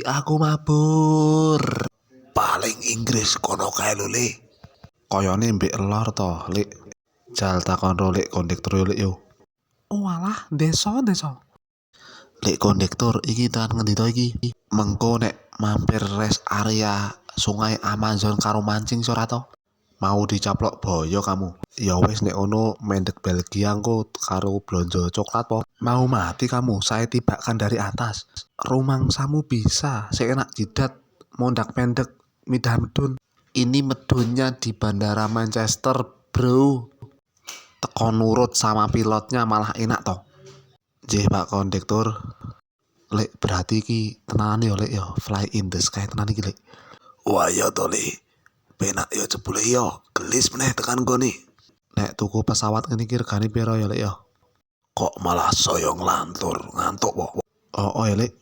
aku mabur. Paling Inggris kono kae lho, Lek. Koyone mbek lor to, Lek. Jal takon ro Lek kondektur yo, Lek yo. Walah, desa. Lek kondektur iki tekan ngendi to iki? Mengko nek mampir rest area Sungai Amazon karo mancing ora to? Mau dicaplok boyo kamu. Ya wis nek ono mendek Belgia engko karo blonjo coklat po. Mau mati kamu, saya tibakan dari atas. Rumangsamu bisa, seenak jidat, mondak pendek, midah medun. Ini medunnya di Bandara Manchester, bro. Teko nurut sama pilotnya malah enak toh. Jeh Pak Kondektur. Lek berarti ki tenanan yo Lek yo, fly in the sky tenan iki Lek. Wah ya to Lek. Penak yo jebule yo, gelis meneh tekan gone. Nek tuku pesawat ngene iki regane piro ya Lek yo? Kok malah soyong lantur, ngantuk po. Oh ya Lek,